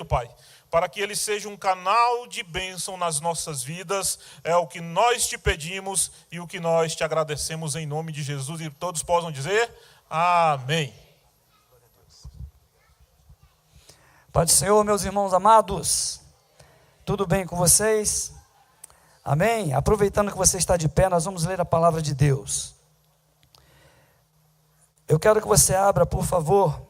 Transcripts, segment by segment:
feito, Pai, para que ele seja um canal de bênção nas nossas vidas. É o que nós te pedimos e o que nós te agradecemos em nome de Jesus. E todos possam dizer amém. Pai do Senhor, meus irmãos amados, tudo bem com vocês? Amém? Aproveitando que você está de pé, nós vamos ler a palavra de Deus. Eu quero que você abra, por favor,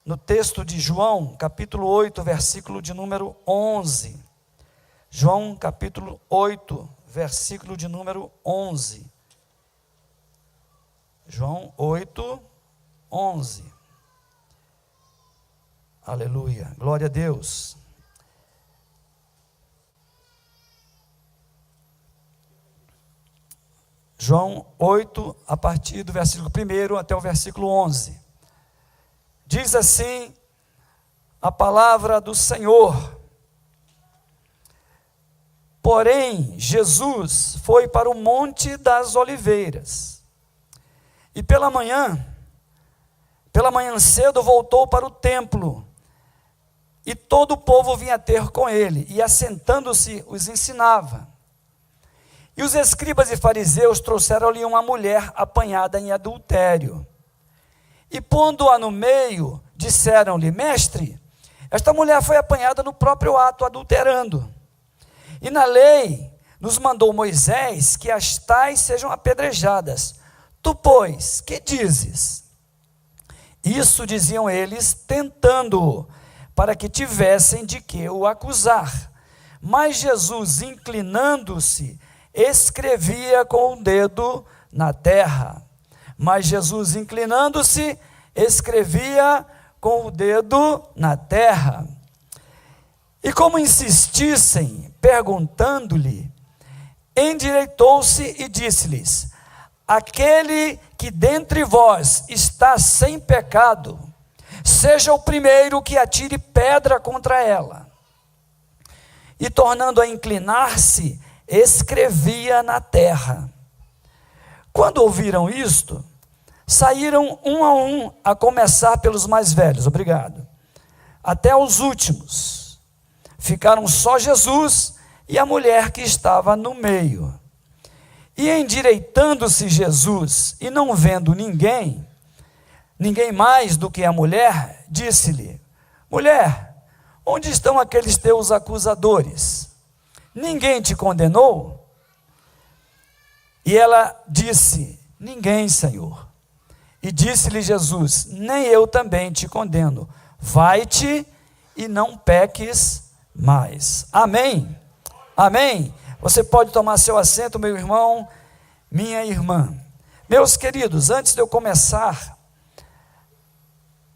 no texto de João, capítulo 8, versículo de número 11. João, capítulo 8, versículo de número 11. João 8, 11. Aleluia, glória a Deus. João 8, a partir do versículo 1 até o versículo 11. Diz assim a palavra do Senhor: Porém, Jesus foi para o Monte das Oliveiras, e pela manhã cedo voltou para o templo, e todo o povo vinha ter com ele, e assentando-se os ensinava. E os escribas e fariseus trouxeram-lhe uma mulher apanhada em adultério. E pondo-a no meio, disseram-lhe: Mestre, esta mulher foi apanhada no próprio ato, adulterando. E na lei nos mandou Moisés que as tais sejam apedrejadas. Tu, pois, que dizes? Isso diziam eles, tentando-o, para que tivessem de que o acusar. Mas Jesus, inclinando-se, escrevia com o dedo na terra. Mas Jesus, inclinando-se, escrevia com o dedo na terra. E como insistissem, perguntando-lhe, endireitou-se e disse-lhes: Aquele que dentre vós está sem pecado, seja o primeiro que atire pedra contra ela. E tornando a inclinar-se, escrevia na terra. Quando ouviram isto, saíram um, a começar pelos mais velhos, obrigado, até os últimos. Ficaram só Jesus e a mulher que estava no meio. E endireitando-se Jesus, e não vendo ninguém mais do que a mulher, disse-lhe: Mulher, onde estão aqueles teus acusadores? Ninguém te condenou? E ela disse: Ninguém, Senhor. E disse-lhe Jesus: Nem eu também te condeno. Vai-te e não peques mais. Amém? Amém? Você pode tomar seu assento, meu irmão, minha irmã. Meus queridos, antes de eu começar,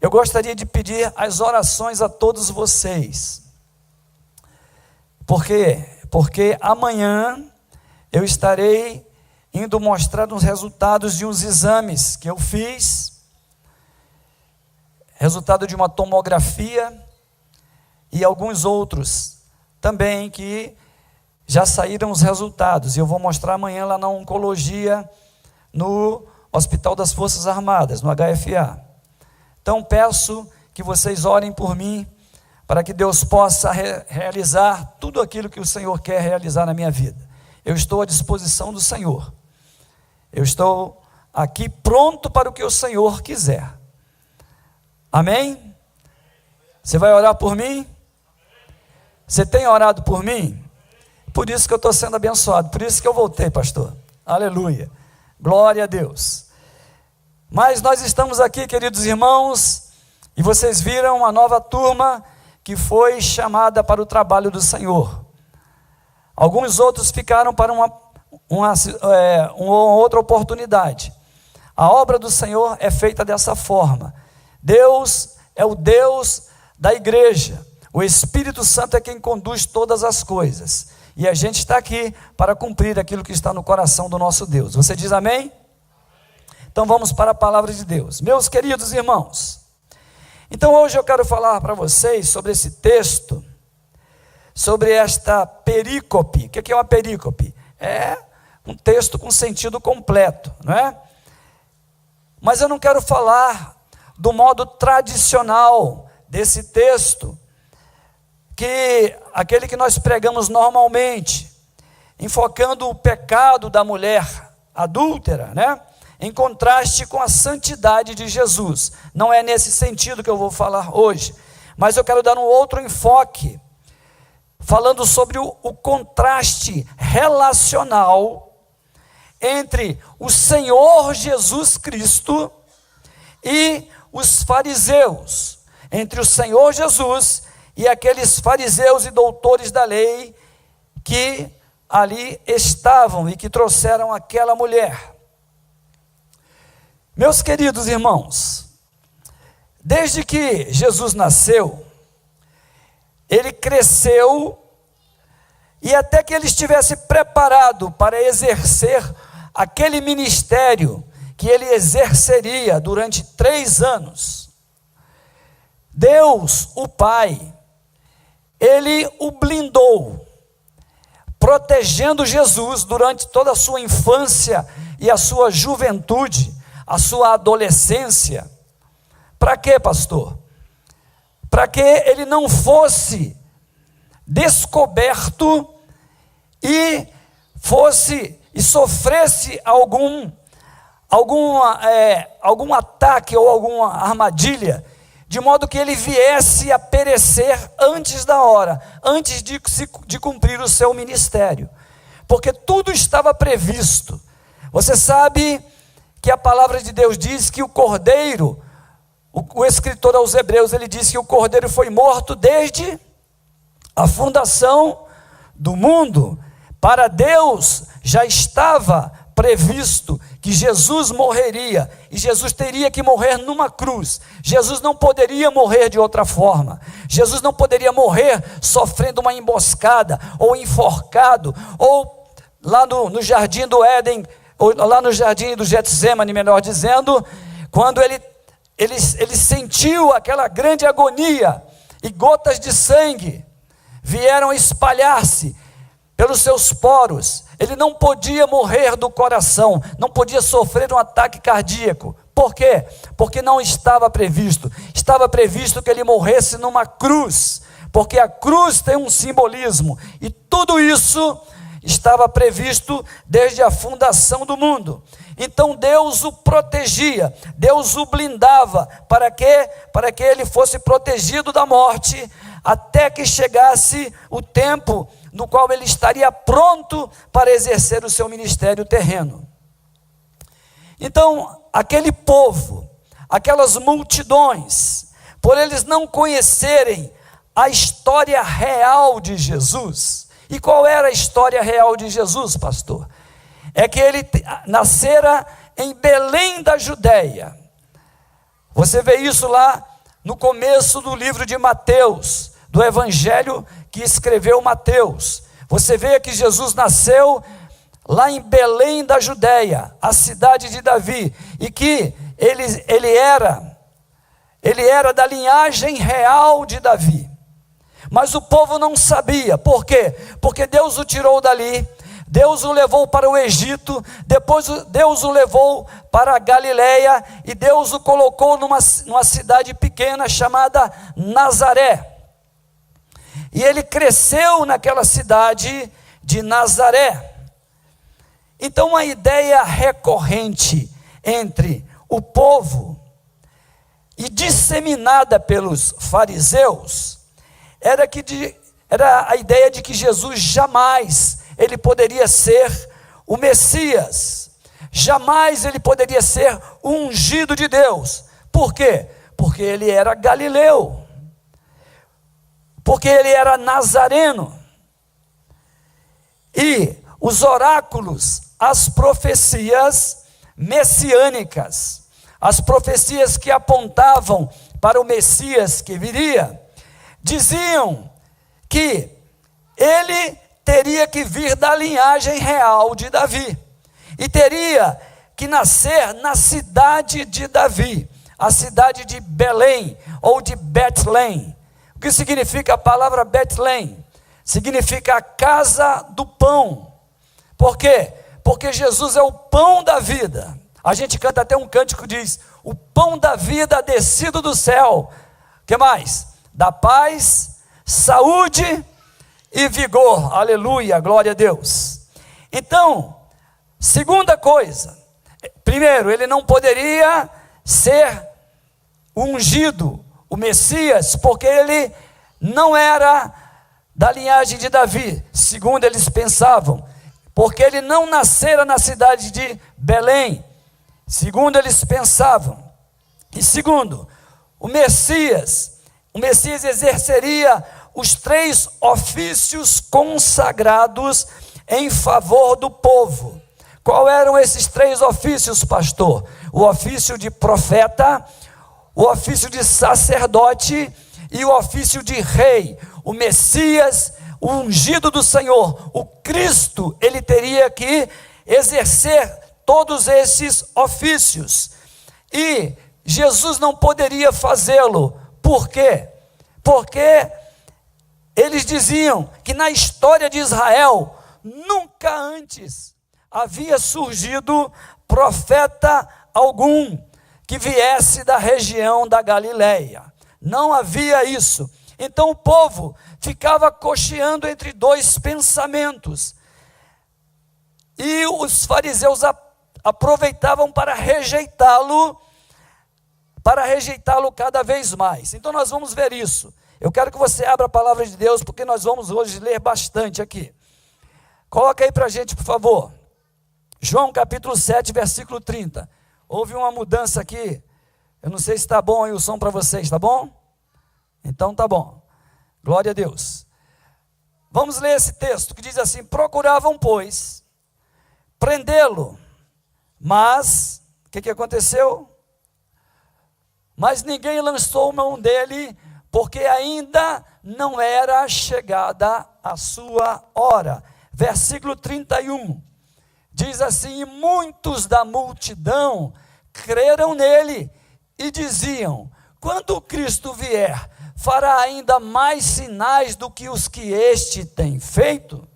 eu gostaria de pedir as orações a todos vocês. Por quê? Porque amanhã eu estarei indo mostrar os resultados de uns exames que eu fiz, resultado de uma tomografia e alguns outros também que já saíram os resultados, e eu vou mostrar amanhã lá na oncologia, no Hospital das Forças Armadas, no HFA. Então peço que vocês orem por mim, para que Deus possa realizar tudo aquilo que o Senhor quer realizar na minha vida. Eu estou à disposição do Senhor. Eu estou aqui pronto para o que o Senhor quiser. Amém? Você vai orar por mim? Você tem orado por mim? Por isso que eu estou sendo abençoado, por isso que eu voltei, pastor. Aleluia, glória a Deus. Mas nós estamos aqui, queridos irmãos, e vocês viram uma nova turma que foi chamada para o trabalho do Senhor. Alguns outros ficaram para uma outra oportunidade. A obra do Senhor é feita dessa forma. Deus é o Deus da igreja. O Espírito Santo é quem conduz todas as coisas. E a gente está aqui para cumprir aquilo que está no coração do nosso Deus. Você diz amém? Então vamos para a palavra de Deus. Meus queridos irmãos, então hoje eu quero falar para vocês sobre esse texto, sobre esta perícope. O que é uma perícope? É um texto com sentido completo, não é? Mas eu não quero falar do modo tradicional desse texto, aquele que nós pregamos normalmente, enfocando o pecado da mulher adúltera, né? Em contraste com a santidade de Jesus. Não é nesse sentido que eu vou falar hoje, mas eu quero dar um outro enfoque, falando sobre o contraste relacional entre o Senhor Jesus Cristo e os fariseus, entre o Senhor Jesus e aqueles fariseus e doutores da lei que ali estavam e que trouxeram aquela mulher. Meus queridos irmãos, desde que Jesus nasceu, ele cresceu, e até que ele estivesse preparado para exercer aquele ministério que ele exerceria durante 3 anos, Deus, o Pai, ele o blindou, protegendo Jesus durante toda a sua infância e a sua juventude, a sua adolescência. Para quê, pastor? Para que ele não fosse descoberto e sofresse algum ataque ou alguma armadilha, de modo que ele viesse a perecer antes da hora, antes de cumprir o seu ministério, porque tudo estava previsto. Você sabe que a palavra de Deus diz que o Cordeiro, o escritor aos Hebreus, ele diz que o Cordeiro foi morto desde a fundação do mundo. Para Deus já estava previsto que Jesus morreria, e Jesus teria que morrer numa cruz. Jesus não poderia morrer de outra forma. Jesus não poderia morrer sofrendo uma emboscada, ou enforcado, ou lá no jardim do Éden, ou lá no jardim do Getsemane, melhor dizendo, quando ele sentiu aquela grande agonia, e gotas de sangue vieram espalhar-se pelos seus poros. Ele não podia morrer do coração, não podia sofrer um ataque cardíaco. Por quê? Porque não estava previsto. Estava previsto que ele morresse numa cruz, porque a cruz tem um simbolismo, e tudo isso estava previsto desde a fundação do mundo. Então Deus o protegia, Deus o blindava, para que ele fosse protegido da morte, até que chegasse o tempo no qual ele estaria pronto para exercer o seu ministério terreno. Então, aquele povo, aquelas multidões, por eles não conhecerem a história real de Jesus. E qual era a história real de Jesus, pastor? É que ele nascera em Belém da Judéia. Você vê isso lá no começo do livro de Mateus, do evangelho que escreveu Mateus. Você vê que Jesus nasceu lá em Belém da Judéia, a cidade de Davi, e que ele era da linhagem real de Davi. Mas o povo não sabia. Por quê? Porque Deus o tirou dali, Deus o levou para o Egito, depois Deus o levou para a Galileia, e Deus o colocou numa cidade pequena chamada Nazaré. E ele cresceu naquela cidade de Nazaré. Então, uma ideia recorrente entre o povo e disseminada pelos fariseus era a ideia de que Jesus jamais ele poderia ser o Messias, jamais ele poderia ser o ungido de Deus. Por quê? Porque ele era galileu, porque ele era nazareno, e os oráculos, as profecias messiânicas, as profecias que apontavam para o Messias que viria, diziam que ele teria que vir da linhagem real de Davi, e teria que nascer na cidade de Davi, a cidade de Belém, ou de Betlém. O que significa a palavra Betlém? Significa a casa do pão. Por quê? Porque Jesus é o pão da vida. A gente canta até um cântico que diz: o pão da vida descido do céu. O que mais? Da paz, saúde e vigor. Aleluia, glória a Deus. Então, segunda coisa, primeiro, ele não poderia ser ungido, o Messias, porque ele não era da linhagem de Davi, segundo eles pensavam, porque ele não nascera na cidade de Belém, segundo eles pensavam. E segundo, o Messias exerceria os 3 ofícios consagrados em favor do povo. Qual eram esses 3 ofícios, pastor? O ofício de profeta, o ofício de sacerdote e o ofício de rei. O Messias, o ungido do Senhor, o Cristo, ele teria que exercer todos esses ofícios. E Jesus não poderia fazê-lo. Por quê? Porque eles diziam que na história de Israel, nunca antes havia surgido profeta algum que viesse da região da Galileia. Não havia isso. Então o povo ficava cocheando entre 2 pensamentos. E os fariseus aproveitavam para rejeitá-lo cada vez mais. Então nós vamos ver isso. Eu quero que você abra a palavra de Deus, porque nós vamos hoje ler bastante aqui. Coloca aí para a gente, por favor. João capítulo 7, versículo 30. Houve uma mudança aqui. Eu não sei se está bom aí o som para vocês, está bom? Então tá bom. Glória a Deus. Vamos ler esse texto que diz assim: procuravam, pois, prendê-lo, mas, o que aconteceu? Mas ninguém lançou mão dele, porque ainda não era chegada a sua hora. Versículo 31, diz assim: e muitos da multidão creram nele, e diziam: quando o Cristo vier, fará ainda mais sinais do que os que este tem feito?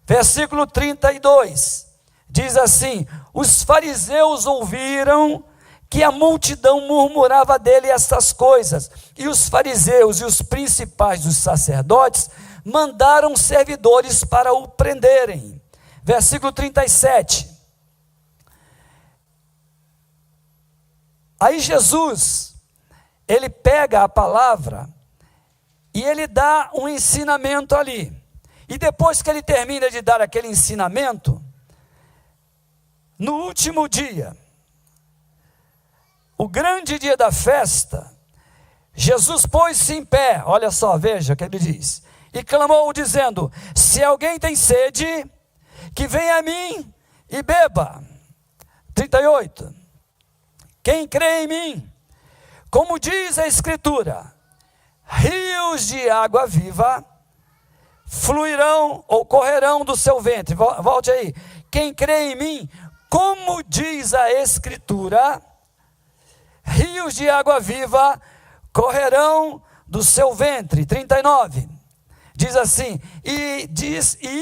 Versículo 32, diz assim: os fariseus ouviram que a multidão murmurava dele estas coisas, e os fariseus e os principais dos sacerdotes mandaram servidores para o prenderem. Versículo 37, aí Jesus, ele pega a palavra e ele dá um ensinamento ali, e depois que ele termina de dar aquele ensinamento, no último dia, o grande dia da festa, Jesus pôs-se em pé, olha só, veja o que ele diz, e clamou dizendo: se alguém tem sede, que venha a mim e beba. 38, quem crê em mim, como diz a Escritura, rios de água viva fluirão ou correrão do seu ventre. Volte aí. Quem crê em mim, como diz a Escritura, rios de água viva correrão do seu ventre. 39, diz assim: e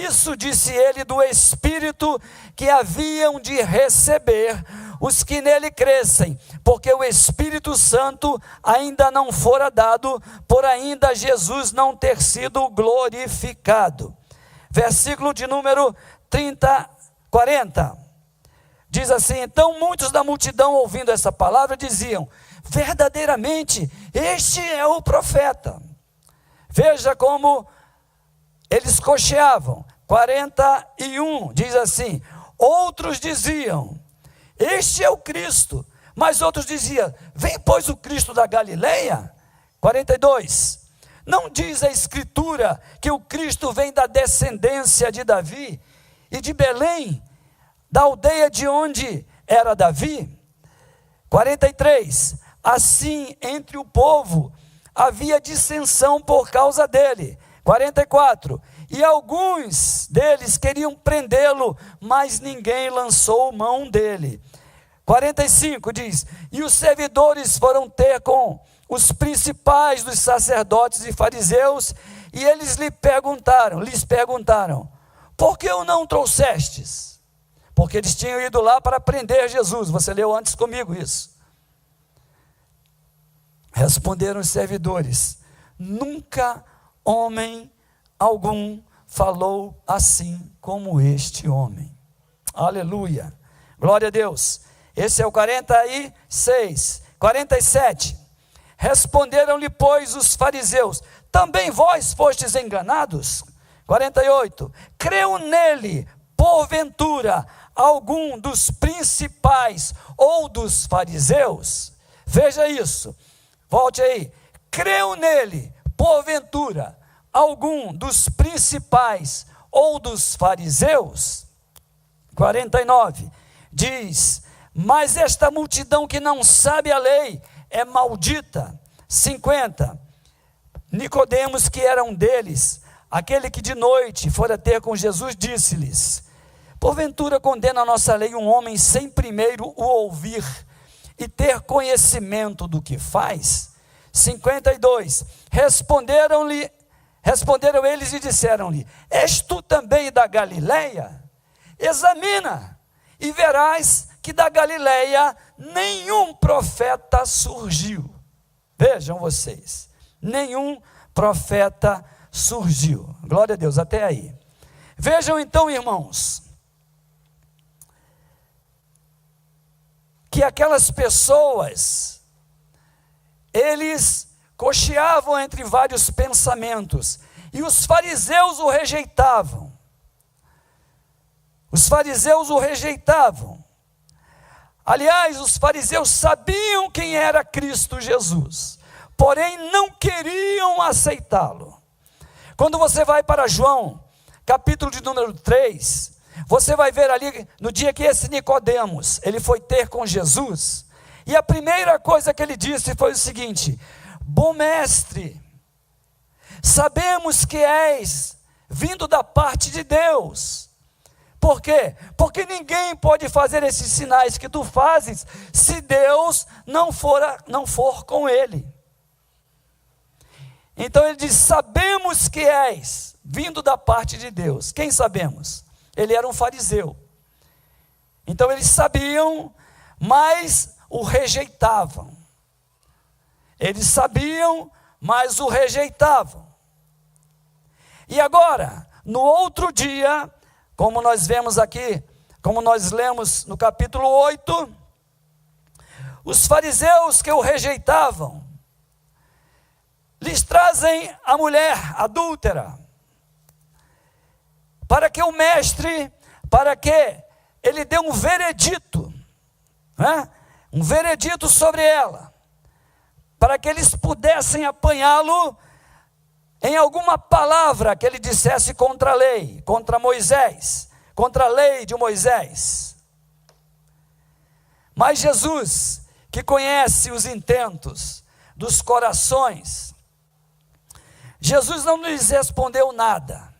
isso disse ele do Espírito que haviam de receber os que nele crescem, porque o Espírito Santo ainda não fora dado, por ainda Jesus não ter sido glorificado. Versículo de número 40, diz assim: então muitos da multidão, ouvindo essa palavra, diziam: verdadeiramente este é o profeta. Veja como eles cocheavam. 41, diz assim: outros diziam: este é o Cristo. Mas outros diziam: vem pois o Cristo da Galileia. 42, não diz a Escritura que o Cristo vem da descendência de Davi e de Belém, da aldeia de onde era Davi? 43, assim entre o povo havia dissensão por causa dele. 44, e alguns deles queriam prendê-lo, mas ninguém lançou mão dele. 45 diz: e os servidores foram ter com os principais dos sacerdotes e fariseus, e eles lhes perguntaram: por que o não trouxestes? Porque eles tinham ido lá para prender Jesus. Você leu antes comigo isso. Responderam os servidores: nunca homem algum falou assim como este homem. Aleluia, glória a Deus. Esse é o 46, 47. Responderam-lhe, pois, os fariseus: também vós fostes enganados? 48. Creu nele, porventura, algum dos principais ou dos fariseus? Veja isso, volte aí. Creu nele, porventura, algum dos principais ou dos fariseus? 49. Diz: mas esta multidão que não sabe a lei é maldita. 50. Nicodemos, que era um deles, aquele que de noite fora ter com Jesus, disse-lhes: porventura condena a nossa lei um homem sem primeiro o ouvir e ter conhecimento do que faz? 52. Responderam eles e disseram-lhe: és tu também da Galileia? Examina e verás que da Galileia nenhum profeta surgiu. Vejam vocês, nenhum profeta surgiu. Glória a Deus, até aí. Vejam então, irmãos, que aquelas pessoas, eles cocheavam entre vários pensamentos, e os fariseus o rejeitavam. Os fariseus o rejeitavam. Aliás, os fariseus sabiam quem era Cristo Jesus, porém não queriam aceitá-lo. Quando você vai para João, capítulo de número 3, você vai ver ali, no dia que esse Nicodemos, ele foi ter com Jesus, e a primeira coisa que ele disse foi o seguinte: bom mestre, sabemos que és vindo da parte de Deus. Por quê? Porque ninguém pode fazer esses sinais que tu fazes se Deus não for com ele. Então ele diz: sabemos que és vindo da parte de Deus. Quem sabemos? Ele era um fariseu. Então eles sabiam, mas o rejeitavam. Eles sabiam, mas o rejeitavam. E agora, no outro dia, como nós vemos aqui, como nós lemos no capítulo 8, os fariseus que o rejeitavam, lhes trazem a mulher adúltera, para que o mestre, para que ele dê um veredito, né? Um veredito sobre ela, para que eles pudessem apanhá-lo em alguma palavra que ele dissesse contra a lei, contra Moisés, contra a lei de Moisés. Mas Jesus, que conhece os intentos dos corações, Jesus não lhes respondeu nada.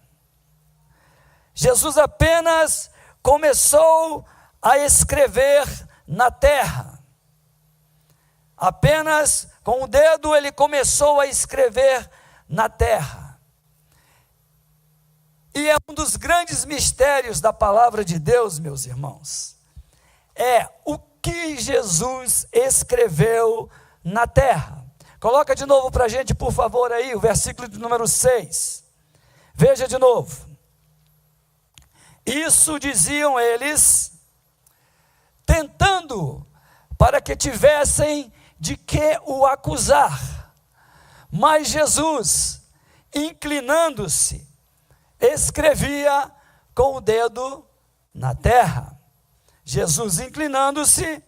Jesus apenas começou a escrever na terra. Apenas com o dedo ele começou a escrever na terra. E é um dos grandes mistérios da palavra de Deus, meus irmãos, é o que Jesus escreveu na terra. Coloca de novo para a gente, por favor, aí, o versículo de número 6. Veja de novo. Isso diziam eles, tentando para que tivessem de que o acusar. Mas Jesus, inclinando-se, escrevia com o dedo na terra. Jesus, inclinando-se,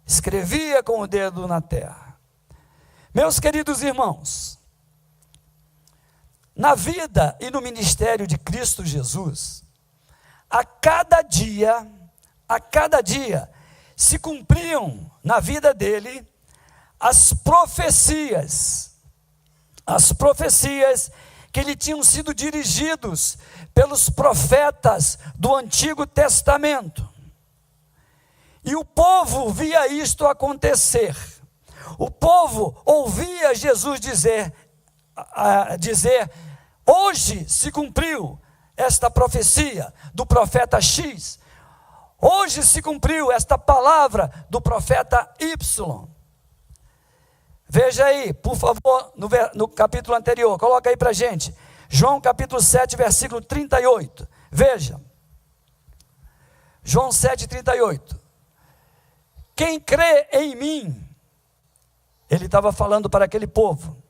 escrevia com o dedo na terra. Meus queridos irmãos, na vida e no ministério de Cristo Jesus, a cada dia, se cumpriam na vida dele as profecias que lhe tinham sido dirigidos pelos profetas do Antigo Testamento. E o povo via isto acontecer. O povo ouvia Jesus dizer, hoje se cumpriu esta profecia do profeta X. Hoje se cumpriu esta palavra do profeta Y. Veja aí, por favor, no capítulo anterior, coloca aí para a gente. João capítulo 7, versículo 38. Veja. João 7, 38. Quem crê em mim, ele estava falando para aquele povo.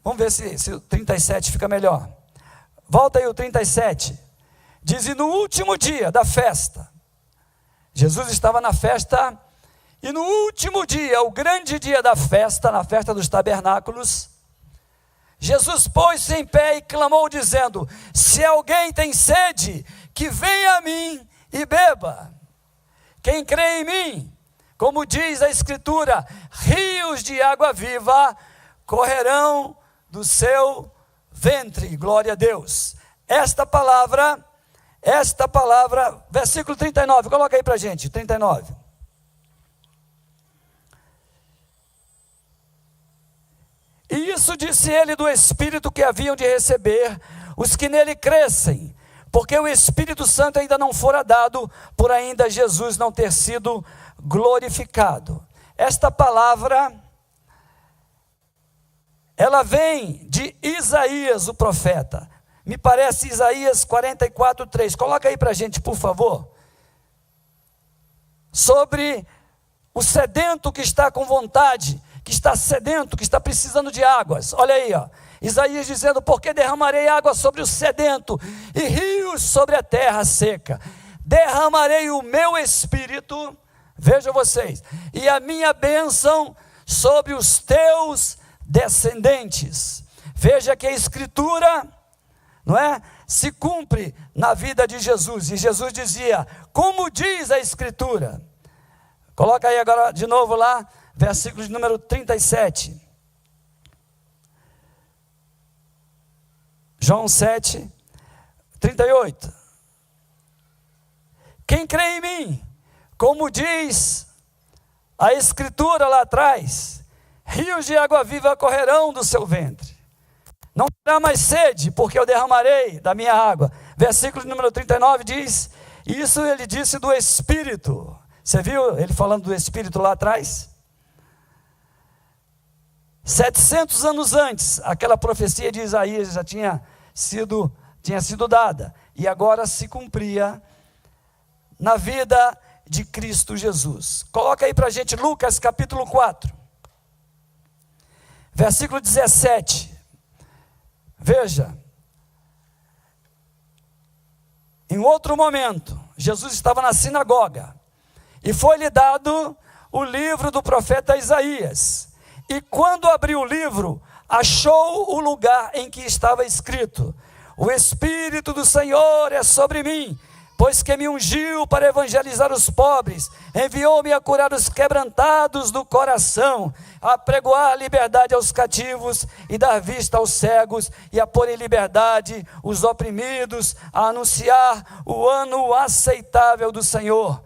Vamos ver se o 37 fica melhor. Volta aí o 37. Diz, e no último dia da festa, Jesus estava na festa, e no último dia, o grande dia da festa, na festa dos tabernáculos, Jesus pôs-se em pé e clamou dizendo, se alguém tem sede, que venha a mim e beba. Quem crê em mim, como diz a Escritura, rios de água viva correrão do seu ventre. Glória a Deus. Esta palavra, versículo 39, coloca aí para a gente, 39. E isso disse ele do Espírito que haviam de receber os que nele crescem, porque o Espírito Santo ainda não fora dado, por ainda Jesus não ter sido glorificado. Esta palavra, ela vem de Isaías, o profeta. Me parece Isaías 44, 3. Coloca aí para a gente, por favor. Sobre o sedento que está com vontade, que está sedento, que está precisando de águas. Olha aí, ó. Isaías dizendo, porque derramarei água sobre o sedento e rios sobre a terra seca. Derramarei o meu espírito, vejam vocês, e a minha bênção sobre os teus descendentes. Veja que a Escritura, não é, se cumpre na vida de Jesus. E Jesus dizia, como diz a Escritura. Coloca aí agora de novo lá, versículo de número 37. João 7, 38. Quem crê em mim, como diz a Escritura lá atrás, rios de água viva correrão do seu ventre. Não terá mais sede, porque eu derramarei da minha água. Versículo número 39 diz, isso ele disse do Espírito. Você viu ele falando do Espírito lá atrás? 700 anos antes, aquela profecia de Isaías já tinha sido dada, e agora se cumpria na vida de Cristo Jesus. Coloca aí para a gente Lucas capítulo 4, versículo 17, veja, em outro momento, Jesus estava na sinagoga, e foi-lhe dado o livro do profeta Isaías, e quando abriu o livro, achou o lugar em que estava escrito, o Espírito do Senhor é sobre mim, pois que me ungiu para evangelizar os pobres, enviou-me a curar os quebrantados do coração, a pregoar liberdade aos cativos e dar vista aos cegos, e a pôr em liberdade os oprimidos, a anunciar o ano aceitável do Senhor.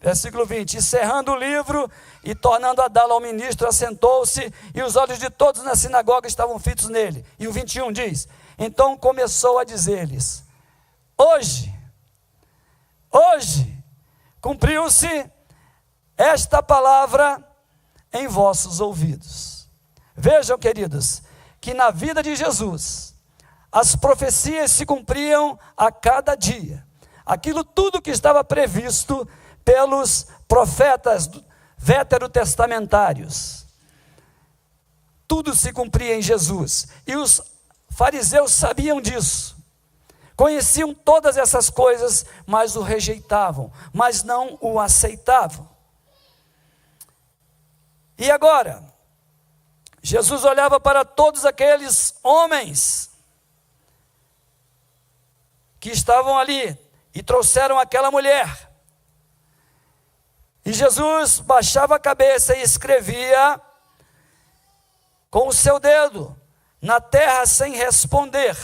Versículo 20, encerrando o livro e tornando a dá-lo ao ministro, assentou-se e os olhos de todos na sinagoga estavam fitos nele. E o 21 diz, então começou a dizer-lhes, hoje, cumpriu-se esta palavra em vossos ouvidos. Vejam, queridos, que na vida de Jesus, as profecias se cumpriam a cada dia. Aquilo tudo que estava previsto pelos profetas veterotestamentários, tudo se cumpria em Jesus, e os fariseus sabiam disso, conheciam todas essas coisas, mas o rejeitavam, mas não o aceitavam. E agora, Jesus olhava para todos aqueles homens que estavam ali, e trouxeram aquela mulher, e Jesus baixava a cabeça e escrevia com o seu dedo na terra sem responder.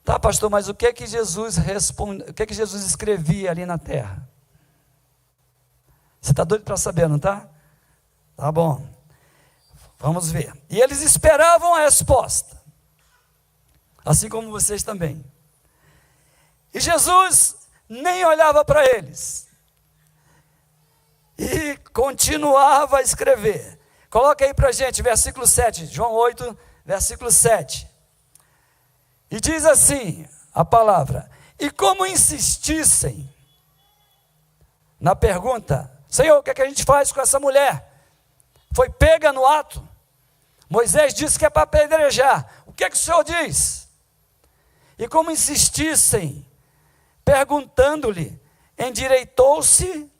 Tá, pastor, mas o que Jesus escrevia ali na terra? Você está doido para saber, não está? Tá bom. Vamos ver. E eles esperavam a resposta, assim como vocês também. E Jesus nem olhava para eles. E continuava a escrever. Coloca aí para a gente, versículo 7, João 8, versículo 7. E diz assim a palavra: e como insistissem na pergunta: Senhor, o que é que a gente faz com essa mulher? Foi pega no ato. Moisés disse que é para apedrejar. O que é que o Senhor diz? E como insistissem, perguntando-lhe, endireitou-se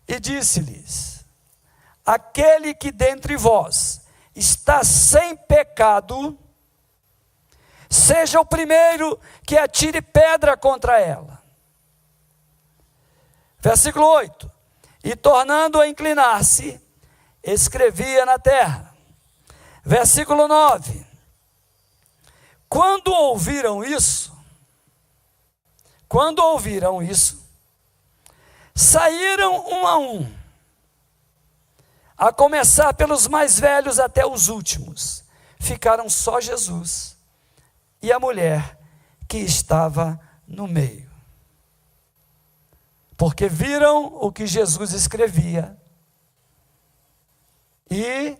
e disse-lhes: aquele que dentre vós está sem pecado, seja o primeiro que atire pedra contra ela. Versículo 8. E tornando a inclinar-se, escrevia na terra. Versículo 9. Quando ouviram isso, saíram um, a começar pelos mais velhos até os últimos. Ficaram só Jesus e a mulher que estava no meio. Porque viram o que Jesus escrevia e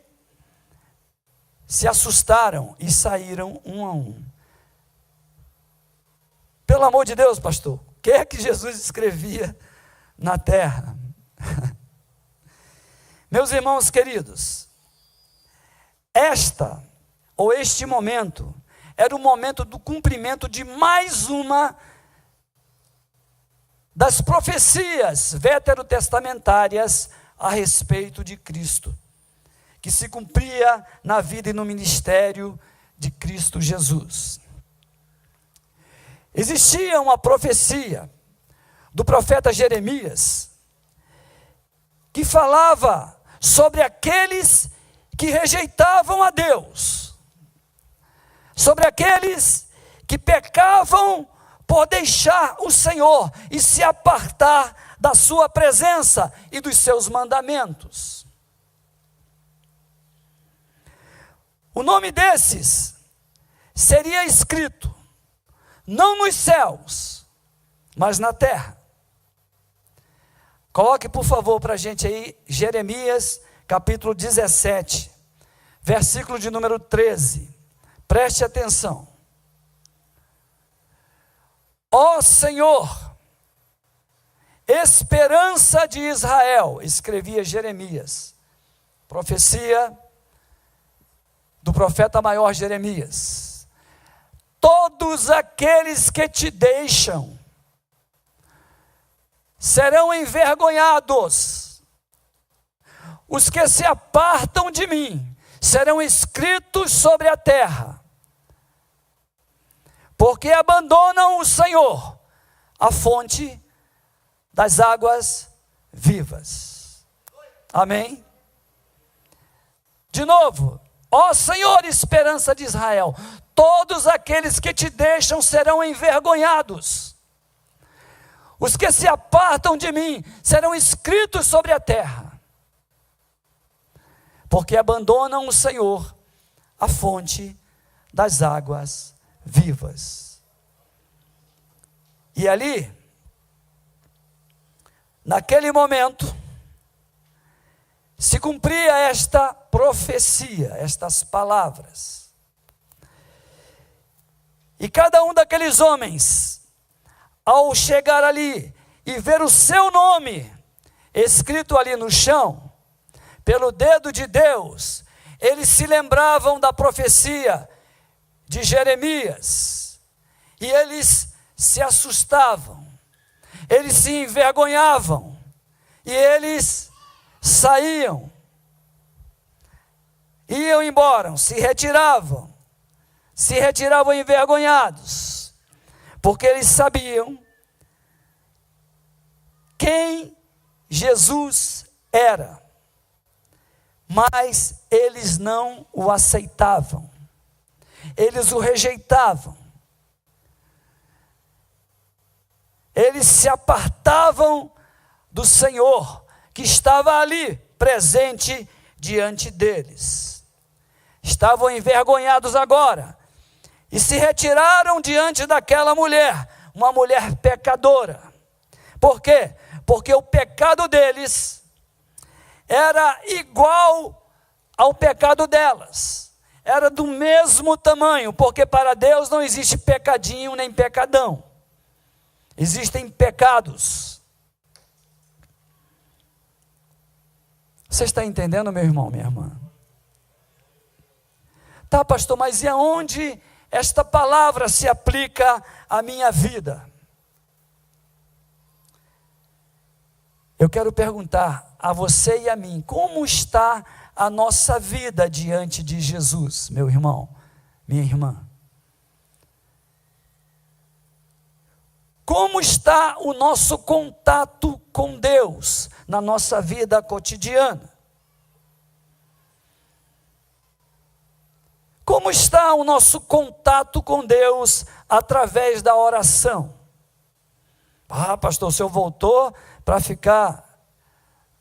se assustaram e saíram um a um. Pelo amor de Deus, pastor, o que é que Jesus escrevia na terra? Meus irmãos queridos, este momento era o momento do cumprimento de mais uma das profecias veterotestamentárias a respeito de Cristo, que se cumpria na vida e no ministério de Cristo Jesus. Existia uma profecia do profeta Jeremias, que falava sobre aqueles que rejeitavam a Deus, sobre aqueles que pecavam por deixar o Senhor e se apartar da sua presença e dos seus mandamentos. O nome desses seria escrito não nos céus, mas na terra. Coloque por favor para a gente aí Jeremias capítulo 17, versículo de número 13. Preste atenção. Ó Senhor, esperança de Israel, escrevia Jeremias, profecia do profeta maior Jeremias. Todos aqueles que te deixam serão envergonhados. Os que se apartam de mim serão escritos sobre a terra, porque abandonam o Senhor, a fonte das águas vivas. Amém? De novo. Ó Senhor, esperança de Israel, todos aqueles que te deixam serão envergonhados. Os que se apartam de mim serão escritos sobre a terra, porque abandonam o Senhor, a fonte das águas vivas. E ali, naquele momento, se cumpria esta profecia, estas palavras. E cada um daqueles homens, ao chegar ali e ver o seu nome escrito ali no chão, pelo dedo de Deus, eles se lembravam da profecia de Jeremias, e eles se assustavam, eles se envergonhavam, e eles saíam, iam embora, se retiravam envergonhados, porque eles sabiam quem Jesus era, mas eles não o aceitavam, eles o rejeitavam, eles se apartavam do Senhor, que estava ali, presente diante deles. Estavam envergonhados agora, e se retiraram diante daquela mulher, uma mulher pecadora. Por quê? Porque o pecado deles era igual ao pecado delas. Era do mesmo tamanho, porque para Deus não existe pecadinho nem pecadão. Existem pecados. Você está entendendo, meu irmão, minha irmã? Tá, pastor, mas e aonde esta palavra se aplica à minha vida? Eu quero perguntar a você e a mim, como está a nossa vida diante de Jesus, meu irmão, minha irmã? Como está o nosso contato com Deus na nossa vida cotidiana? Como está o nosso contato com Deus através da oração? Ah, pastor, o senhor voltou para ficar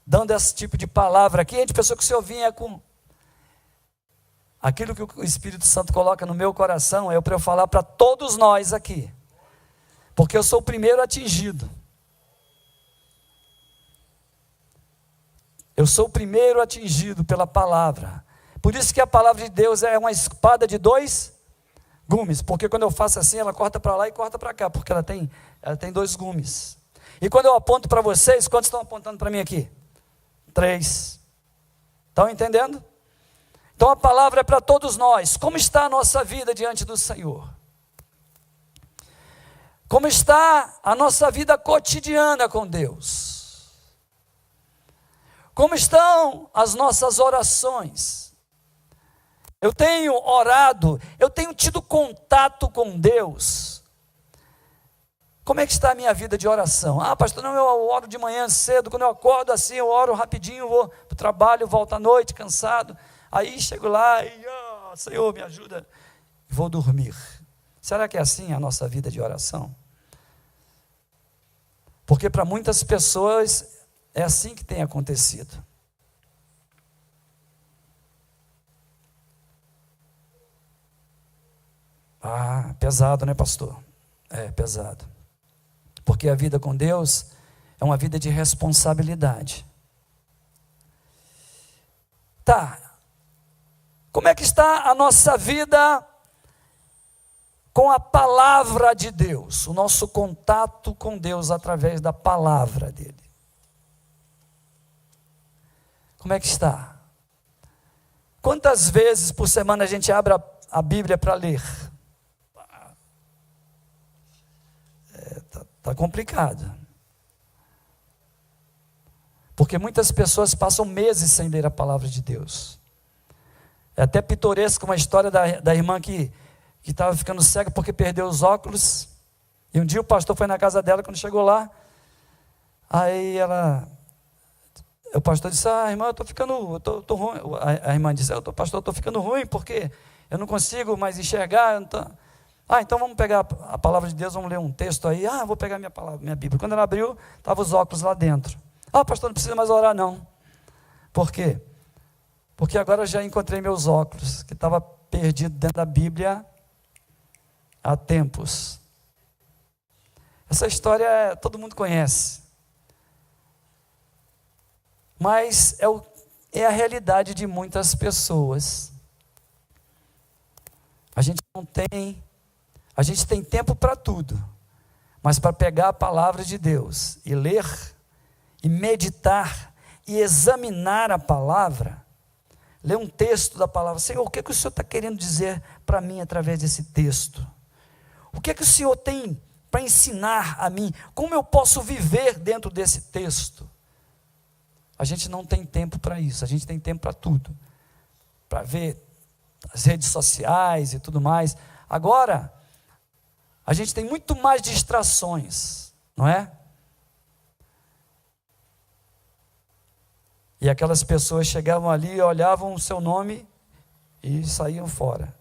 dando esse tipo de palavra aqui. A gente pensou que o senhor vinha com aquilo que o Espírito Santo coloca no meu coração, é para eu falar para todos nós aqui, porque eu sou o primeiro atingido. Eu sou o primeiro atingido pela palavra. Por isso que a palavra de Deus é uma espada de dois gumes, porque quando eu faço assim, ela corta para lá e corta para cá, porque ela tem dois gumes. E quando eu aponto para vocês, quantos estão apontando para mim aqui? 3. Estão entendendo? Então a palavra é para todos nós. Como está a nossa vida diante do Senhor? Como está a nossa vida cotidiana com Deus? Como estão as nossas orações? Eu tenho orado, eu tenho tido contato com Deus. Como é que está a minha vida de oração? Ah, pastor, não, eu oro de manhã cedo, quando eu acordo assim, eu oro rapidinho, vou para o trabalho, volto à noite, cansado. Aí chego lá e, Senhor, me ajuda, e vou dormir. Será que é assim a nossa vida de oração? Porque para muitas pessoas é assim que tem acontecido. Ah, pesado, né, pastor? É, pesado. Porque a vida com Deus é uma vida de responsabilidade. Tá. Como é que está a nossa vida com a palavra de Deus? O nosso contato com Deus através da palavra dele. Como é que está? Quantas vezes por semana a gente abre a Bíblia para ler? Está complicado. Porque muitas pessoas passam meses sem ler a palavra de Deus. É até pitoresco uma história da irmã que estava ficando cega porque perdeu os óculos. E um dia o pastor foi na casa dela, quando chegou lá, aí o pastor disse, irmã, eu estou ruim. A irmã disse, pastor, eu estou ficando ruim porque eu não consigo mais enxergar. Então vamos pegar a palavra de Deus, vamos ler um texto aí. Vou pegar minha Bíblia. Quando ela abriu, estavam os óculos lá dentro. Pastor, não precisa mais orar não. Por quê? Porque agora eu já encontrei meus óculos, que estava perdido dentro da Bíblia há tempos. Essa história todo mundo conhece. Mas é a realidade de muitas pessoas. A gente tem tempo para tudo, mas para pegar a palavra de Deus e ler, e meditar, e examinar a palavra, ler um texto da palavra, Senhor, o que o Senhor está querendo dizer para mim através desse texto? O que o Senhor tem para ensinar a mim? Como eu posso viver dentro desse texto? A gente não tem tempo para isso, a gente tem tempo para tudo, para ver as redes sociais e tudo mais. Agora, a gente tem muito mais distrações, não é? E aquelas pessoas chegavam ali, olhavam o seu nome e saíam fora.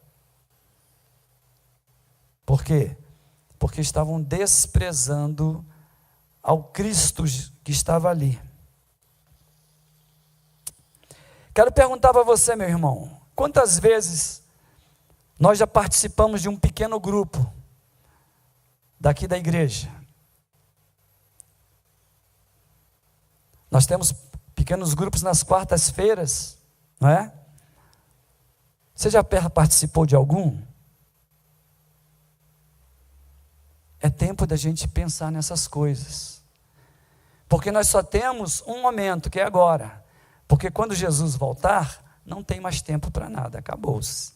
Por quê? Porque estavam desprezando ao Cristo que estava ali. Quero perguntar para você, meu irmão, quantas vezes nós já participamos de um pequeno grupo daqui da igreja? Nós temos Pequenos grupos nas quartas-feiras, não é? Você já participou de algum? É tempo da gente pensar nessas coisas. Porque nós só temos um momento, que é agora. Porque quando Jesus voltar, não tem mais tempo para nada, acabou-se.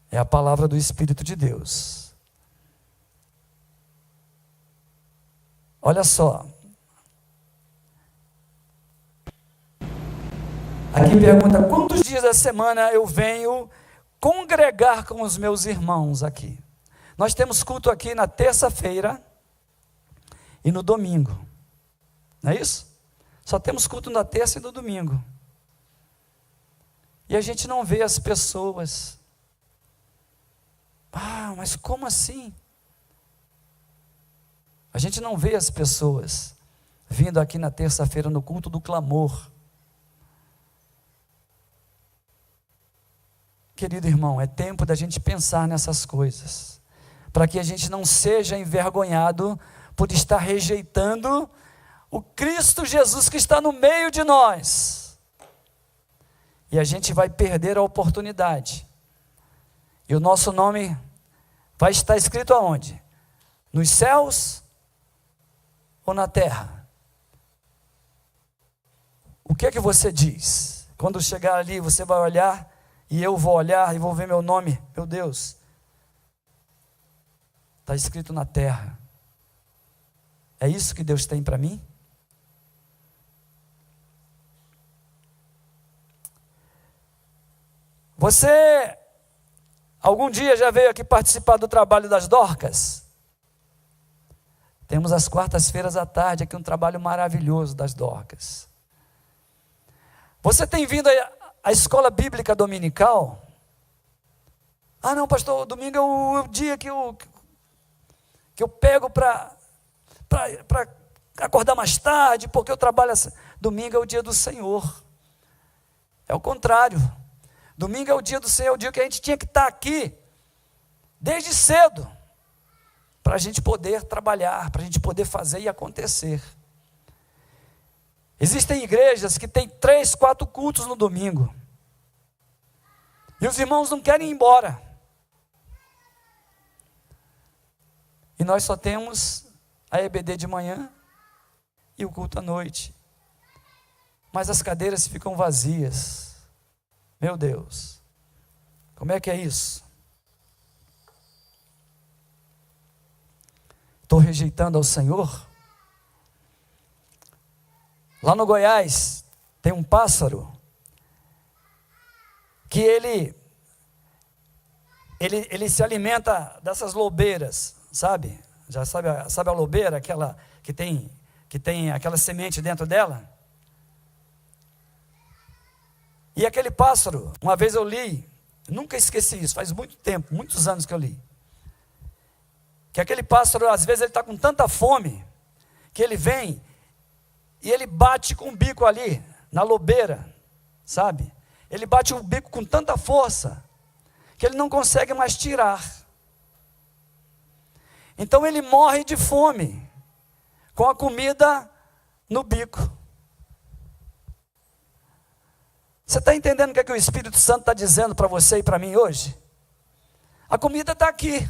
É a palavra do Espírito de Deus. Olha só. Aqui pergunta: quantos dias da semana eu venho congregar com os meus irmãos aqui? Nós temos culto aqui na terça-feira e no domingo. Não é isso? Só temos culto na terça e no domingo. E a gente não vê as pessoas. Ah, mas como assim? A gente não vê as pessoas vindo aqui na terça-feira no culto do clamor. Querido irmão, é tempo da gente pensar nessas coisas, para que a gente não seja envergonhado por estar rejeitando o Cristo Jesus que está no meio de nós. E a gente vai perder a oportunidade. E o nosso nome vai estar escrito aonde? Nos céus ou na terra? O que é que você diz? Quando chegar ali, você vai olhar, e eu vou olhar e vou ver meu nome. Meu Deus, está escrito na terra. É isso que Deus tem para mim? Você algum dia já veio aqui participar do trabalho das Dorcas? Temos às quartas-feiras à tarde aqui um trabalho maravilhoso das Dorcas. Você tem vindo à escola bíblica dominical? Ah não, pastor, domingo é o dia que eu pego para acordar mais tarde, porque eu trabalho assim. Domingo é o dia do Senhor. É o contrário. Domingo é o dia do Senhor, é o dia que a gente tinha que estar aqui, desde cedo, para a gente poder trabalhar, para a gente poder fazer e acontecer. Existem igrejas que têm 3, 4 cultos no domingo, e os irmãos não querem ir embora, e nós só temos a EBD de manhã e o culto à noite, mas as cadeiras ficam vazias. Meu Deus, como é que é isso? Estou rejeitando ao Senhor? Lá no Goiás, tem um pássaro, que ele se alimenta dessas lobeiras, sabe? Já sabe a lobeira, aquela que tem aquela semente dentro dela? E aquele pássaro, uma vez eu li, nunca esqueci isso, faz muito tempo, muitos anos que eu li, que aquele pássaro, às vezes ele está com tanta fome, que ele vem e ele bate com o bico ali, na lobeira, sabe? Ele bate o bico com tanta força, que ele não consegue mais tirar. Então ele morre de fome, com a comida no bico. Você está entendendo o que o Espírito Santo está dizendo para você e para mim hoje? A comida está aqui,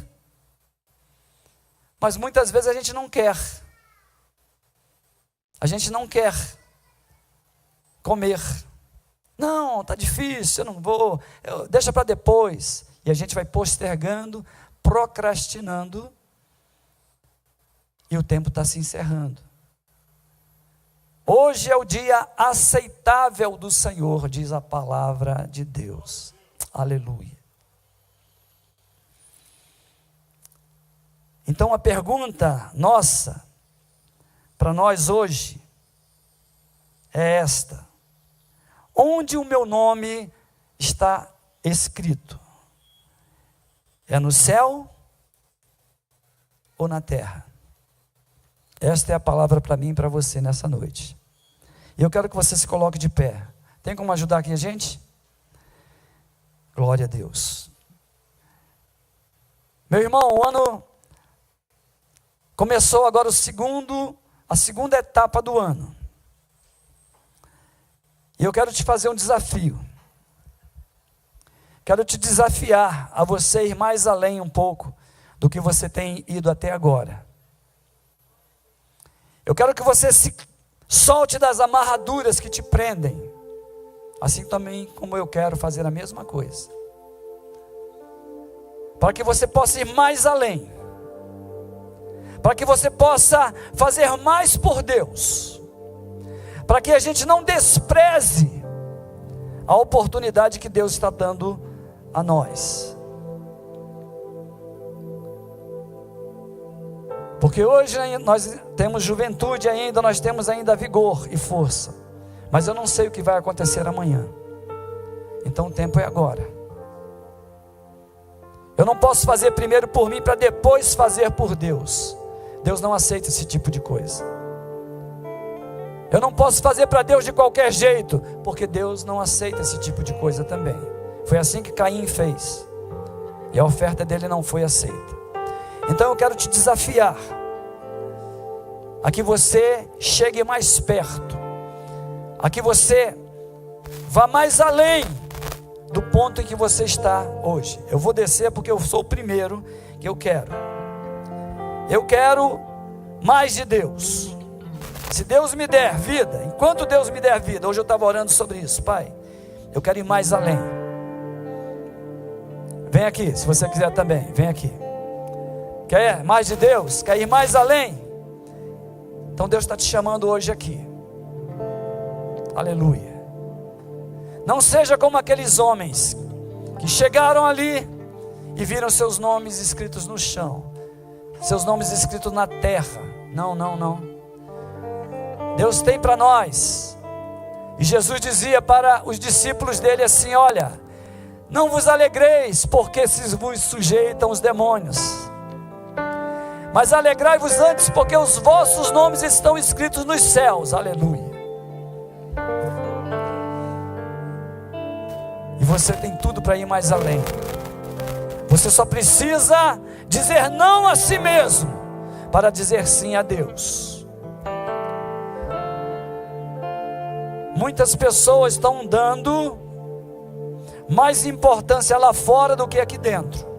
mas muitas vezes a gente não quer. A gente não quer comer. Não, está difícil, eu não vou, deixa para depois. E a gente vai postergando, procrastinando, e o tempo está se encerrando. Hoje é o dia aceitável do Senhor, diz a palavra de Deus. Aleluia. Então a pergunta nossa, para nós hoje, é esta: onde o meu nome está escrito? É no céu ou na terra? Esta é a palavra para mim e para você nessa noite. E eu quero que você se coloque de pé. Tem como ajudar aqui a gente? Glória a Deus. Meu irmão, Começou agora a segunda etapa do ano. E eu quero te fazer um desafio. Quero te desafiar a você ir mais além um pouco do que você tem ido até agora. Eu quero que você se solte das amarraduras que te prendem. Assim também como eu quero fazer a mesma coisa. Para que você possa ir mais além. Para que você possa fazer mais por Deus. Para que a gente não despreze a oportunidade que Deus está dando a nós. Porque hoje nós temos juventude ainda, nós temos ainda vigor e força. Mas eu não sei o que vai acontecer amanhã. Então o tempo é agora. Eu não posso fazer primeiro por mim para depois fazer por Deus. Deus não aceita esse tipo de coisa. Eu não posso fazer para Deus de qualquer jeito, porque Deus não aceita esse tipo de coisa também. Foi assim que Caim fez. E a oferta dele não foi aceita. Então eu quero te desafiar a que você chegue mais perto, a que você vá mais além do ponto em que você está hoje. Eu vou descer porque eu sou o primeiro que eu quero. Eu quero mais de Deus. Se Deus me der vida, enquanto Deus me der vida, hoje eu estava orando sobre isso, Pai, eu quero ir mais além. Vem aqui, se você quiser também, vem aqui. Quer mais de Deus? Quer ir mais além? Então Deus está te chamando hoje aqui. Aleluia. Não seja como aqueles homens que chegaram ali e viram seus nomes escritos no chão, seus nomes escritos na terra. Não, não, não. Deus tem para nós. E Jesus dizia para os discípulos dele assim: olha, não vos alegreis porque se vos sujeitam os demônios, mas alegrai-vos antes porque os vossos nomes estão escritos nos céus. Aleluia. E você tem tudo para ir mais além. Você só precisa dizer não a si mesmo para dizer sim a Deus. Muitas pessoas estão dando mais importância lá fora do que aqui dentro.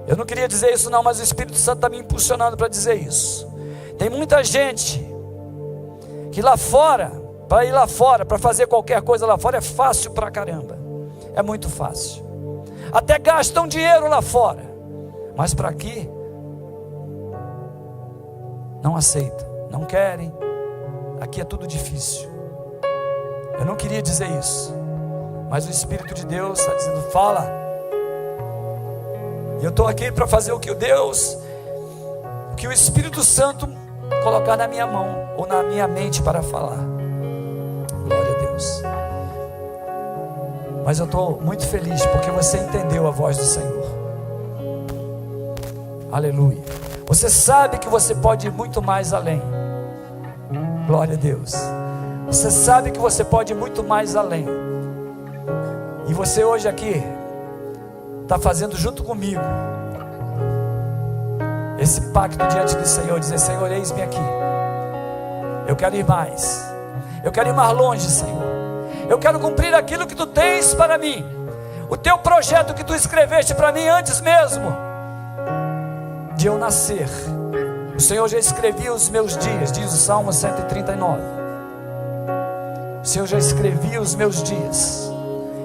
Eu não queria dizer isso não, mas o Espírito Santo está me impulsionando para dizer isso. Tem muita gente que lá fora, para ir lá fora, para fazer qualquer coisa lá fora, é fácil pra caramba. É muito fácil. Até gastam dinheiro lá fora, mas para aqui não aceitam, não querem. Aqui é tudo difícil. Eu não queria dizer isso, mas o Espírito de Deus está dizendo: fala. E eu estou aqui para fazer o que o Espírito Santo colocar na minha mão ou na minha mente para falar. Glória a Deus. Mas eu estou muito feliz porque você entendeu a voz do Senhor. Aleluia. Você sabe que você pode ir muito mais além. Glória a Deus. Você sabe que você pode ir muito mais além. E você hoje aqui está fazendo junto comigo esse pacto diante do Senhor, dizer: Senhor, eis-me aqui. Eu quero ir mais. Eu quero ir mais longe, Senhor. Eu quero cumprir aquilo que Tu tens para mim. O Teu projeto que Tu escreveste para mim antes mesmo de eu nascer. O Senhor já escrevia os meus dias, diz o Salmo 139. O Senhor já escrevia os meus dias.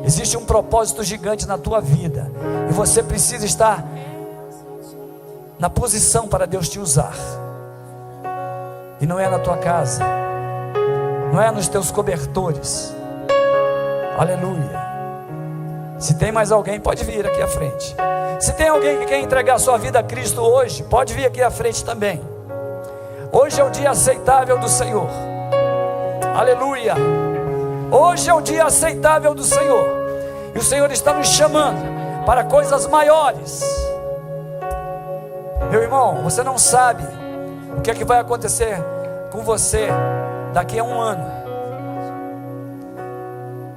Existe um propósito gigante na tua vida, e você precisa estar na posição para Deus te usar. E não é na tua casa, não é nos teus cobertores. Aleluia. Se tem mais alguém, pode vir aqui à frente. Se tem alguém que quer entregar sua vida a Cristo hoje, pode vir aqui à frente também. Hoje é o dia aceitável do Senhor. Aleluia. Hoje é o dia aceitável do Senhor. E o Senhor está nos chamando para coisas maiores. Meu irmão, você não sabe o que é que vai acontecer com você daqui a um ano.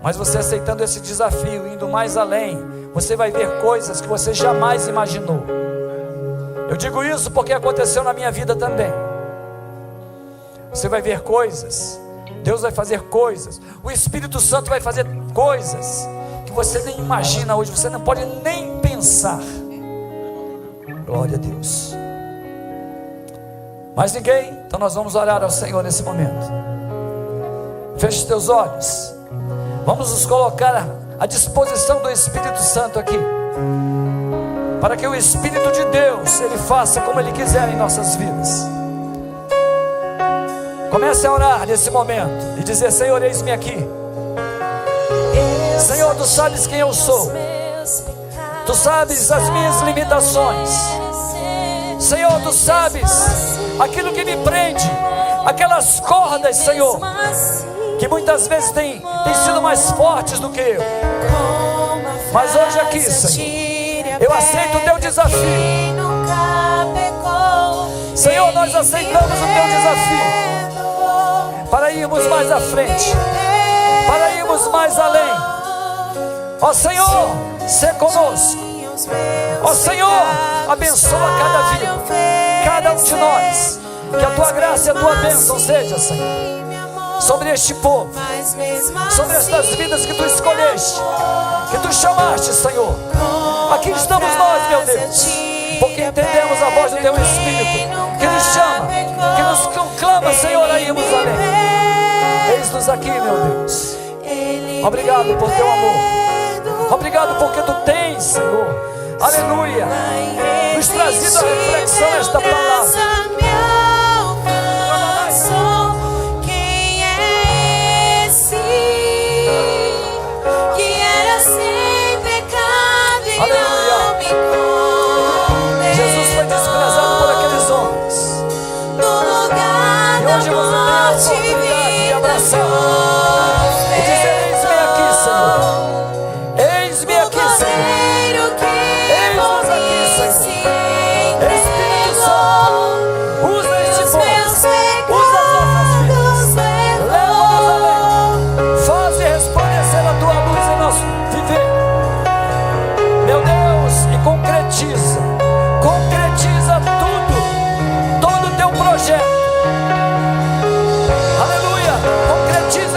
Mas você aceitando esse desafio, indo mais além, você vai ver coisas que você jamais imaginou. Eu digo isso porque aconteceu na minha vida também. Você vai ver coisas, Deus vai fazer coisas, o Espírito Santo vai fazer coisas que você nem imagina hoje, você não pode nem pensar. Glória a Deus. Mais ninguém? Então nós vamos orar ao Senhor nesse momento. Feche os teus olhos. Vamos nos colocar à disposição do Espírito Santo aqui, para que o Espírito de Deus, Ele faça como Ele quiser em nossas vidas. Comece a orar nesse momento e dizer: Senhor, eis-me aqui. Senhor, Tu sabes quem eu sou, Tu sabes as minhas limitações. Senhor, Tu sabes aquilo que me prende, aquelas cordas, Senhor, que muitas vezes têm sido mais fortes do que eu. Mas hoje aqui, Senhor, eu aceito o Teu desafio. Senhor, nós aceitamos o Teu desafio para irmos mais à frente, para irmos mais além. Ó Senhor, sê conosco. Ó Senhor, abençoa cada vida, cada um de nós. Que a Tua graça e a Tua bênção seja, Senhor, sobre este povo, sobre estas vidas que Tu escolheste, que Tu chamaste, Senhor. Aqui estamos nós, meu Deus, porque entendemos a voz do Teu Espírito, que nos chama, que nos conclama, Senhor, a irmos além. Eis-nos aqui, meu Deus. Obrigado por Teu amor. Obrigado porque Tu tens, Senhor, aleluia, nos trazido a reflexão esta palavra. Hoje você tem a oportunidade de abraçar e dizer: eis-me aqui, Senhor. Eis-me aqui, Senhor. Eis-nos aqui, Senhor. Espírito Santo, usa este povo, usa as nossas vidas, leva-nos além, faz resplandecer a Tua luz em nosso viver, meu Deus, e concretiza tudo, todo o Teu projeto.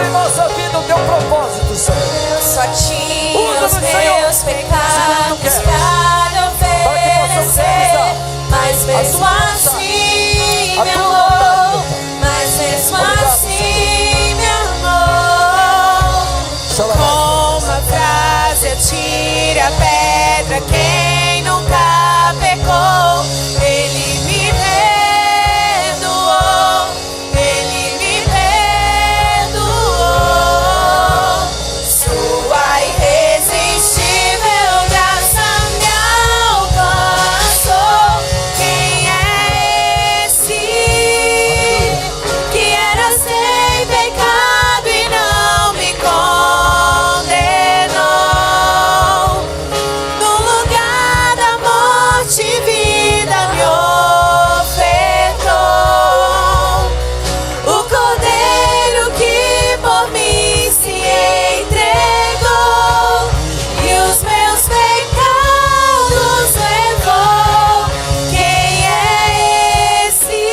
Em nossa vida o Teu propósito, Senhor. Só tinha Usa-nos, os Senhor, meus pecados para que possamos realizar mas mesmo assim me amou, mas mesmo assim me amou. Com uma frase atire a pedra quem nunca pecou. Ele me perdoou, Ele me perdoou. Sua irresistível graça me alcançou. Quem é esse que era sem pecado e não me condenou? No lugar da morte, vida me ofertou. O Cordeiro que por mim se entregou e os meus pecados levou. Quem é esse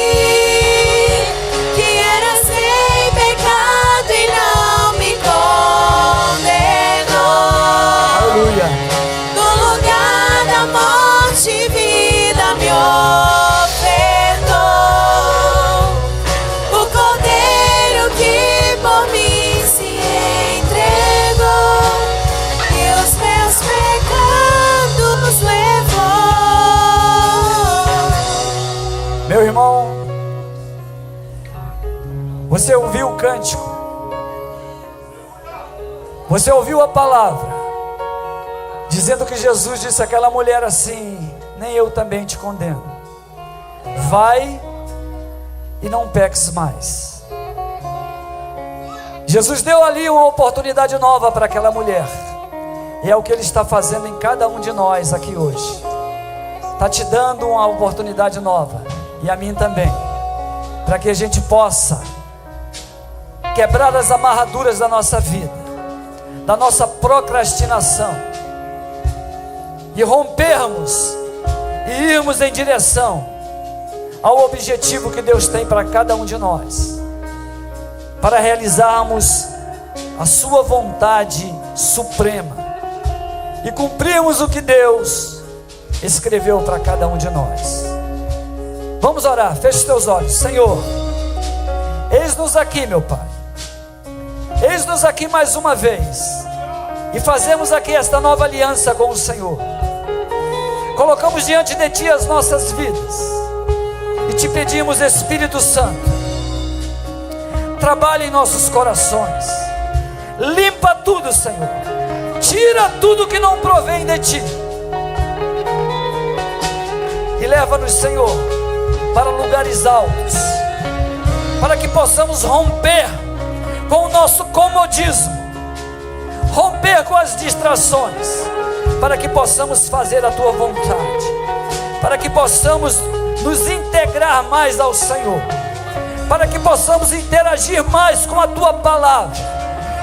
que era sem pecado e não me condenou? Aleluia. No lugar da morte, vida me ofertou. O Cordeiro que por mim se entregou e os meus pecados levou. Meu irmão, você ouviu o cântico, você ouviu a palavra, dizendo que Jesus disse àquela mulher assim: nem eu também te condeno, vai e não peques mais. Jesus deu ali uma oportunidade nova para aquela mulher, e é o que Ele está fazendo em cada um de nós aqui hoje. Está te dando uma oportunidade nova, e a mim também, para que a gente possa quebrar as amarraduras da nossa vida, da nossa procrastinação, e rompermos e irmos em direção ao objetivo que Deus tem para cada um de nós, para realizarmos a sua vontade suprema e cumprirmos o que Deus escreveu para cada um de nós. Vamos orar, feche os teus olhos. Senhor, eis-nos aqui, meu Pai, eis-nos aqui mais uma vez, e fazemos aqui esta nova aliança com o Senhor. Colocamos diante de Ti as nossas vidas e Te pedimos, Espírito Santo, trabalha em nossos corações, limpa tudo, Senhor, tira tudo que não provém de Ti e leva-nos, Senhor, para lugares altos, para que possamos romper com o nosso comodismo, romper com as distrações, para que possamos fazer a Tua vontade, para que possamos nos integrar mais ao Senhor, para que possamos interagir mais com a Tua palavra,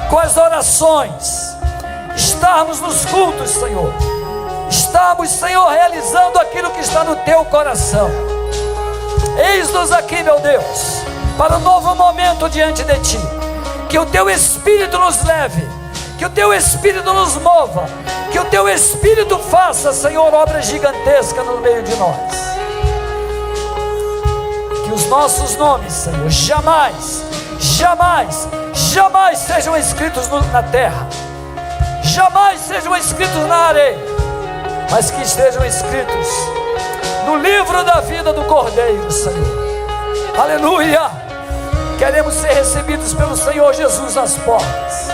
com as orações, estarmos nos cultos, Senhor, estamos, Senhor, realizando aquilo que está no Teu coração. Eis-nos aqui, meu Deus, para um novo momento diante de Ti, que o Teu Espírito nos leve, que o Teu Espírito nos mova, que o Teu Espírito faça, Senhor, obra gigantesca no meio de nós. Que os nossos nomes, Senhor, jamais, jamais, jamais sejam escritos na terra, jamais sejam escritos na areia, mas que estejam escritos no livro da vida do Cordeiro, Senhor. Aleluia! Queremos ser recebidos pelo Senhor Jesus nas portas.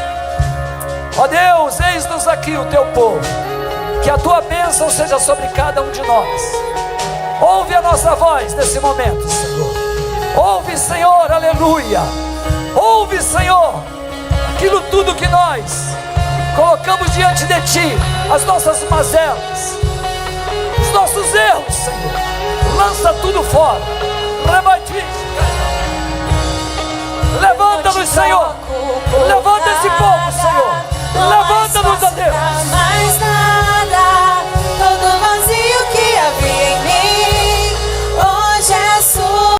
Ó Deus, eis-nos aqui o Teu povo, que a Tua bênção seja sobre cada um de nós. Ouve a nossa voz nesse momento, Senhor. Ouve, Senhor, aleluia. Ouve, Senhor, aquilo tudo que nós colocamos diante de Ti, as nossas mazelas, os nossos erros, Senhor. Lança tudo fora